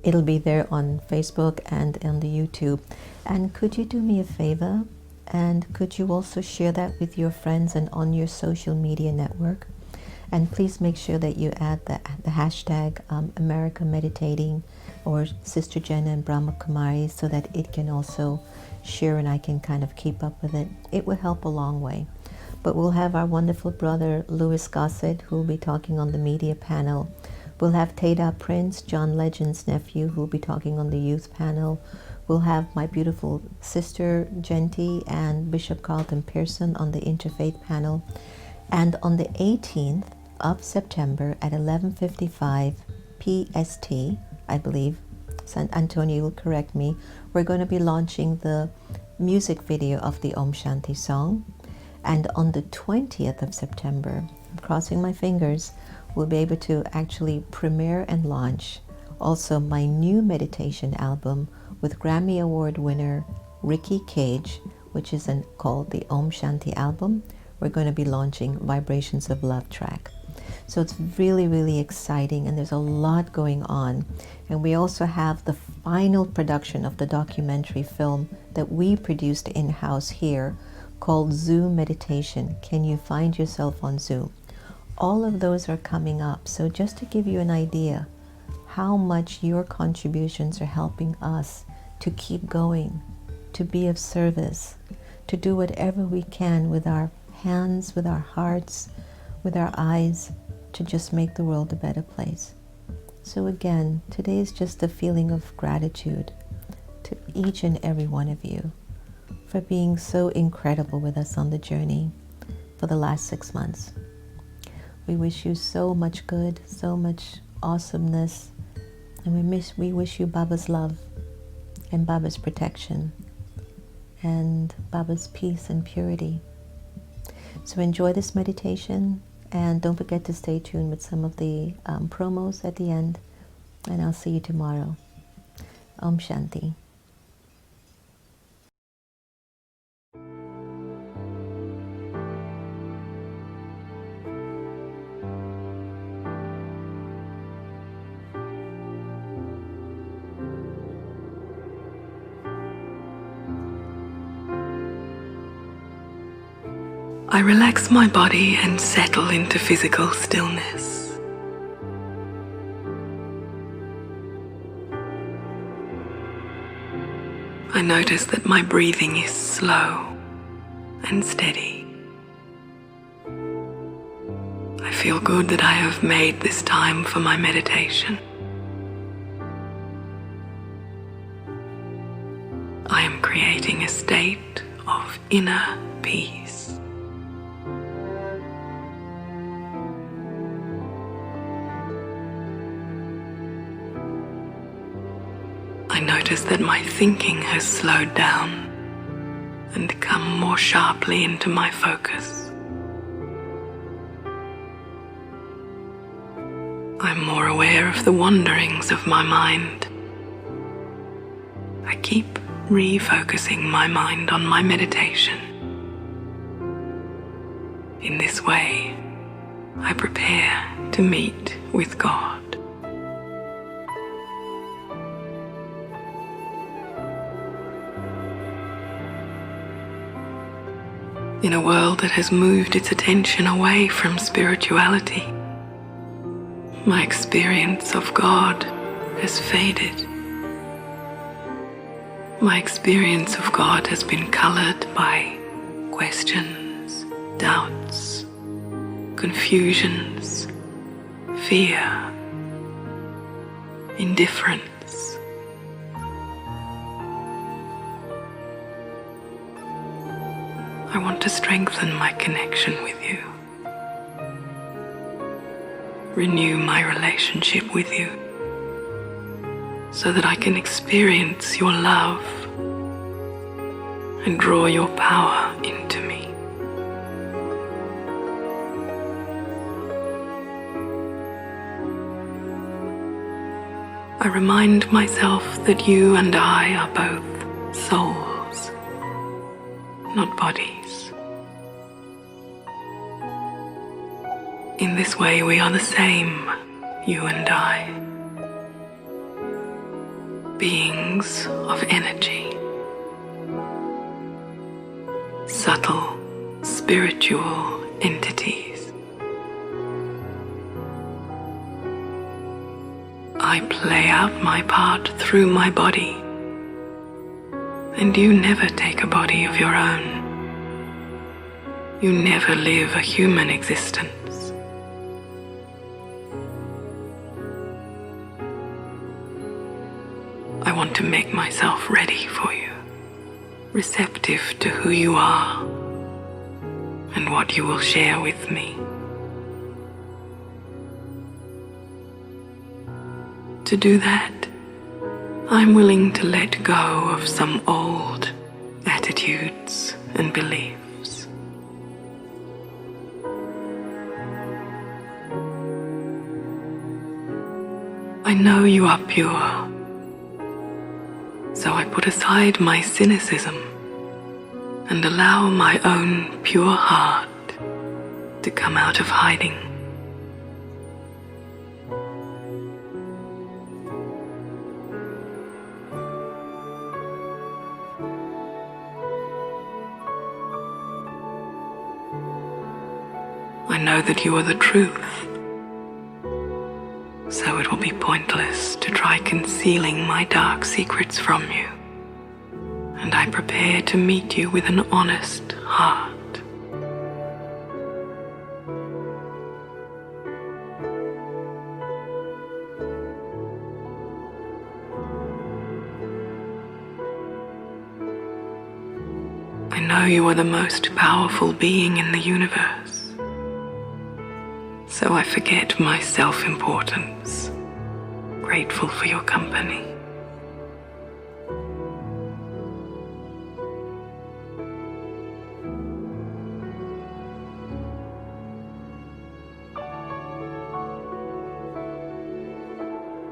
It'll be there on Facebook and on the YouTube. And could you do me a favor? And could you also share that with your friends and on your social media network? And please make sure that you add the hashtag America Meditating or Sister Jenna and Brahma Kumaris so that it can also share and I can kind of keep up with it. It will help a long way. But we'll have our wonderful brother Louis Gossett, who will be talking on the media panel. We'll have Teda Prince, John Legend's nephew, who will be talking on the youth panel. We'll have my beautiful sister Genty and Bishop Carlton Pearson on the interfaith panel. And on the 18th of September at 11:55 PST, I believe, Sant Antonio will correct me, we're going to be launching the music video of the Om Shanti song. And on the 20th of September, I'm crossing my fingers, we'll be able to actually premiere and launch also my new meditation album with Grammy Award winner Ricky Cage, which is called the Om Shanti album. We're going to be launching Vibrations of Love track. So it's really, really exciting and there's a lot going on. And we also have the final production of the documentary film that we produced in-house here called Zoom Meditation. Can you find yourself on Zoom? All of those are coming up. So just to give you an idea how much your contributions are helping us to keep going, to be of service, to do whatever we can with our hands, with our hearts, with our eyes, to just make the world a better place. So again, today is just a feeling of gratitude to each and every one of you for being so incredible with us on the journey for the last 6 months. We wish you so much good, so much awesomeness, and we wish you Baba's love and Baba's protection and Baba's peace and purity. So enjoy this meditation, and don't forget to stay tuned with some of the promos at the end, and I'll see you tomorrow. Om Shanti. I relax my body and settle into physical stillness. I notice that my breathing is slow and steady. I feel good that I have made this time for my meditation. I am creating a state of inner peace. I notice that my thinking has slowed down and come more sharply into my focus. I'm more aware of the wanderings of my mind. I keep refocusing my mind on my meditation. In this way, I prepare to meet with God. In a world that has moved its attention away from spirituality, my experience of God has faded. My experience of God has been colored by questions, doubts, confusions, fear, indifference. I want to strengthen my connection with you, renew my relationship with you, so that I can experience your love and draw your power into me. I remind myself that you and I are both souls, not bodies. In this way, we are the same, you and I, beings of energy, subtle, spiritual entities. I play out my part through my body, and you never take a body of your own. You never live a human existence. I want to make myself ready for you, receptive to who you are and what you will share with me. To do that, I'm willing to let go of some old attitudes and beliefs. I know you are pure, so I put aside my cynicism and allow my own pure heart to come out of hiding. I know that you are the truth, so it will be pointless to try concealing my dark secrets from you, and I prepare to meet you with an honest heart. I know you are the most powerful being in the universe, so I forget my self-importance, grateful for your company.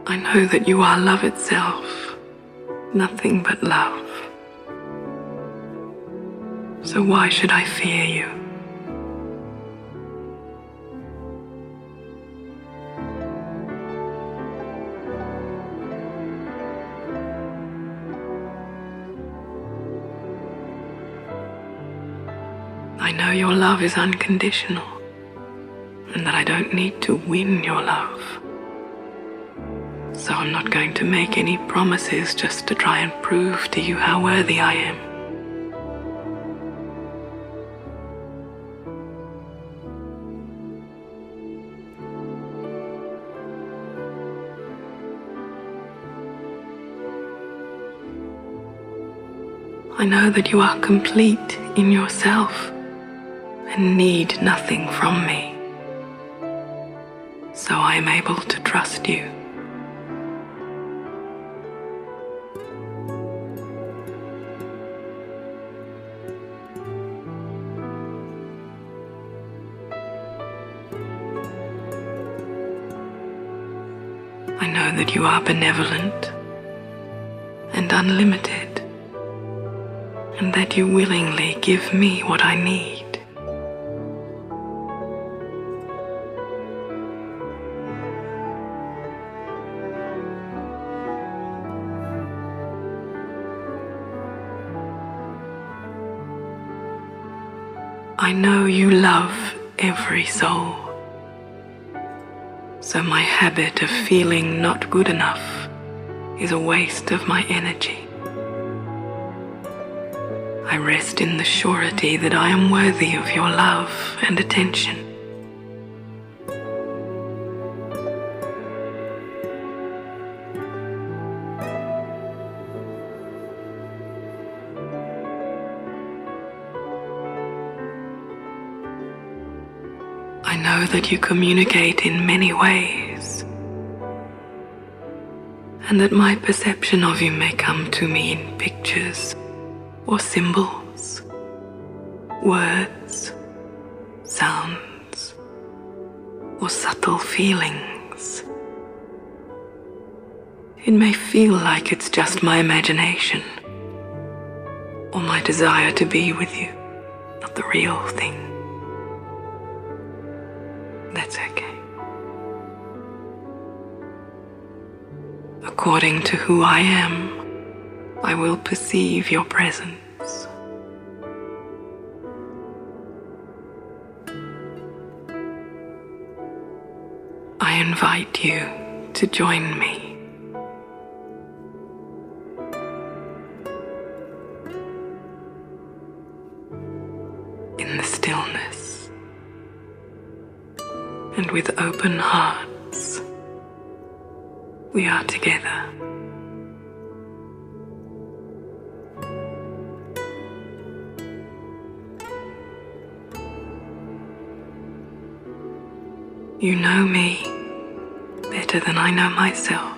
I know that you are love itself, nothing but love. So why should I fear you? I know your love is unconditional, and that I don't need to win your love. So I'm not going to make any promises just to try and prove to you how worthy I am. I know that you are complete in yourself and need nothing from me. So I am able to trust you. I know that you are benevolent and unlimited, and that you willingly give me what I need. I know you love every soul. So my habit of feeling not good enough is a waste of my energy. I rest in the surety that I am worthy of your love and attention. I know that you communicate in many ways, and that my perception of you may come to me in pictures or symbols, words, sounds, or subtle feelings. It may feel like it's just my imagination, or my desire to be with you, not the real thing. That's okay. According to who I am, I will perceive your presence. I invite you to join me. In the stillness, and with open hearts, we are together. You know me better than I know myself.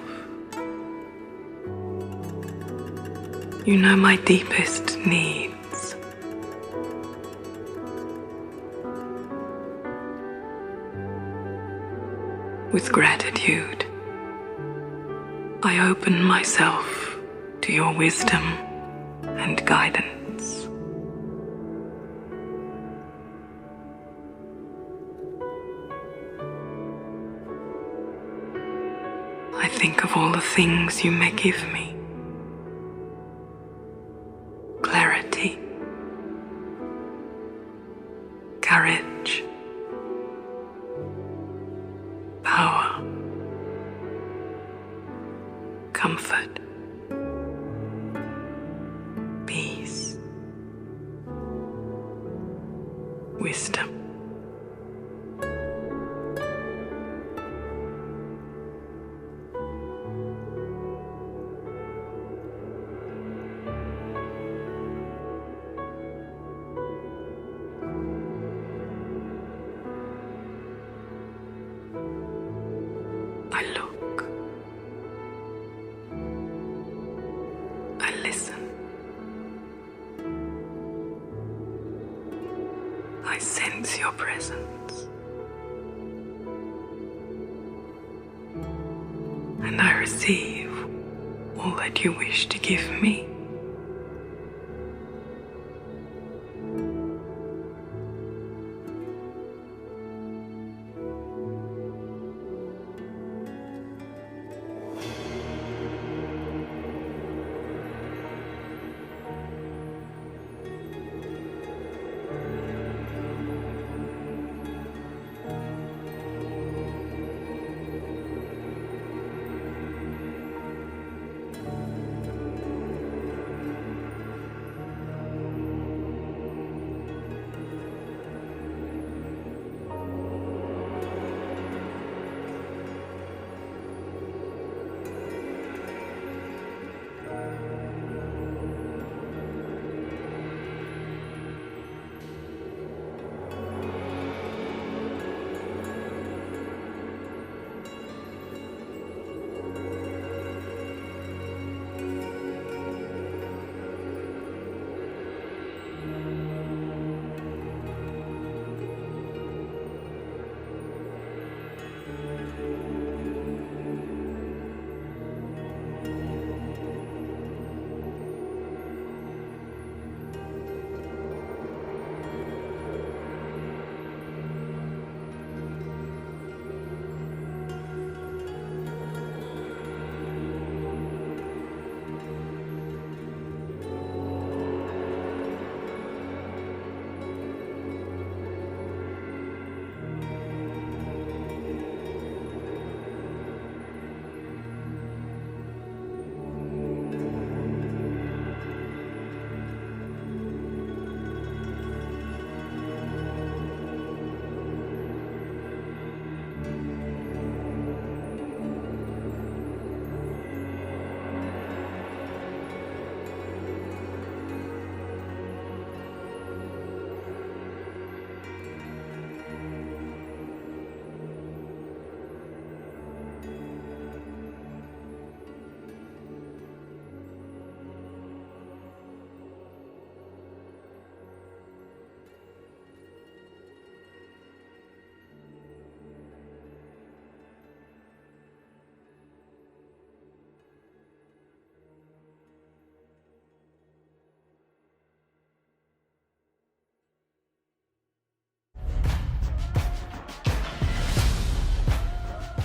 You know my deepest needs. With gratitude, I open myself to your wisdom and guidance. I think of all the things you may give me. Clarity, courage, power, comfort, peace, wisdom. listen. I sense your presence. And I receive all that you wish to give me.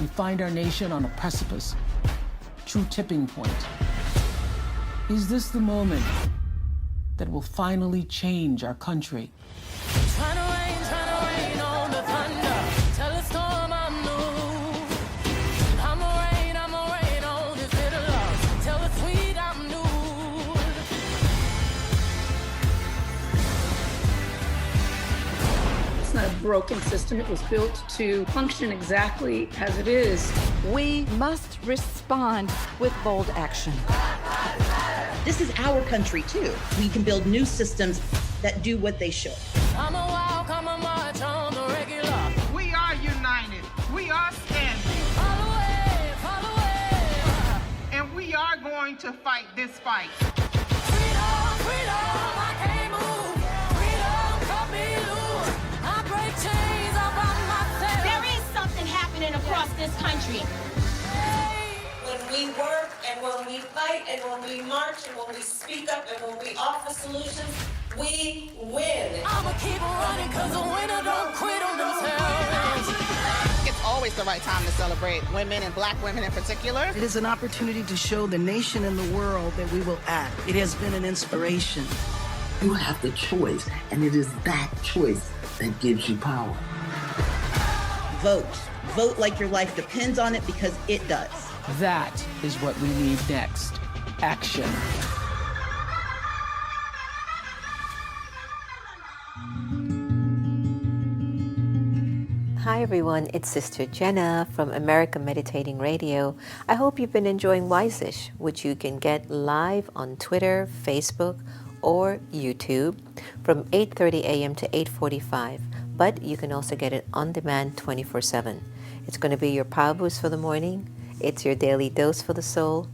We find our nation on a precipice, true tipping point. Is this the moment that will finally change our country? Trying to rain on the thunder. Tell the storm I'm new. I'ma rain on this bitter love. Tell the sweet I'm new. It's not a broken system. It was built to function exactly as it is. We must respond with bold action. This is our country too. We can build new systems that do what they should. I'm a wild, come and march on the regular. We are united. We are standing. All the way. And we are going to fight this fight. Freedom, I can't move. Freedom, cut me loose. I break chains up on myself. There is something happening across this country. When we work and when we fight and when we march and when we speak up and when we offer solutions, we win. I'ma keep running cause a winner don't quit on themselves. It's always the right time to celebrate women and black women in particular. It is an opportunity to show the nation and the world that we will act. It has been an inspiration. You have the choice, and it is that choice that gives you power. Vote. Vote like your life depends on it because it does. That is what we need next. Action. Hi everyone, it's Sister Jenna from America Meditating Radio. I hope you've been enjoying Wise-ish, which you can get live on Twitter, Facebook, or YouTube from 8:30 a.m. to 8:45. But you can also get it on demand 24/7. It's going to be your power boost for the morning. It's your daily dose for the soul.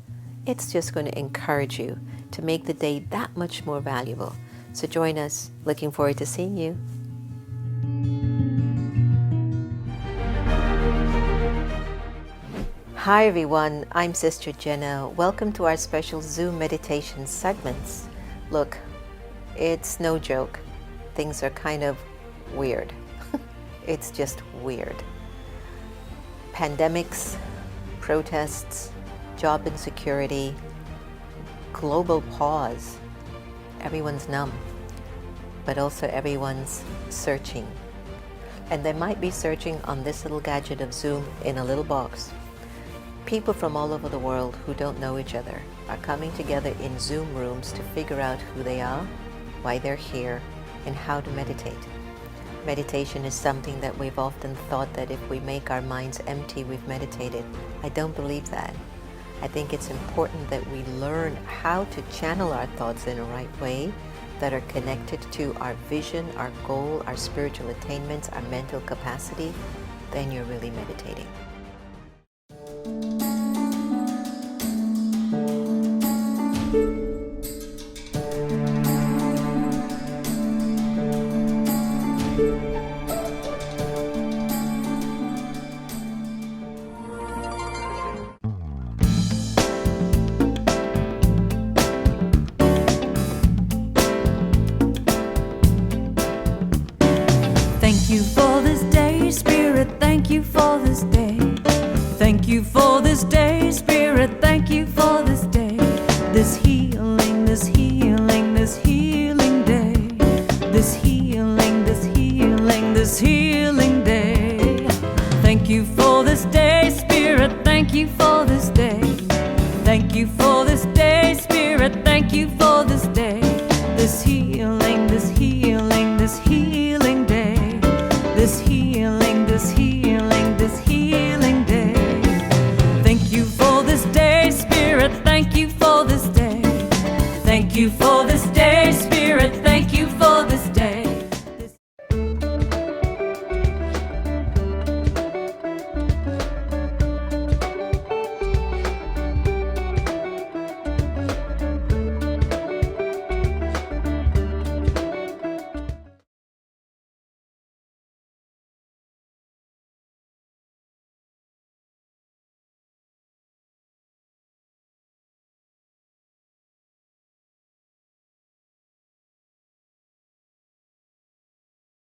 It's just going to encourage you to make the day that much more valuable. So join us. Looking forward to seeing you. Hi everyone, I'm Sister Jenna. Welcome to our special Zoom meditation segments. Look, it's no joke. Things are kind of weird. It's just weird. Pandemics, protests, job insecurity, global pause. Everyone's numb, but also everyone's searching. And they might be searching on this little gadget of Zoom in a little box. People from all over the world who don't know each other are coming together in Zoom rooms to figure out who they are, why they're here, and how to meditate. Meditation is something that we've often thought that if we make our minds empty, we've meditated. I don't believe that. I think it's important that we learn how to channel our thoughts in a right way that are connected to our vision, our goal, our spiritual attainments, our mental capacity. Then you're really meditating. Thank you for this day, Spirit, thank you for this day. Thank you for this day, Spirit, thank you for this day. This healing, this healing, this healing day. This healing, this healing, this healing day. Thank you for this day, Spirit, thank you for this day. Thank you for this day, Spirit, thank you for this day. This healing.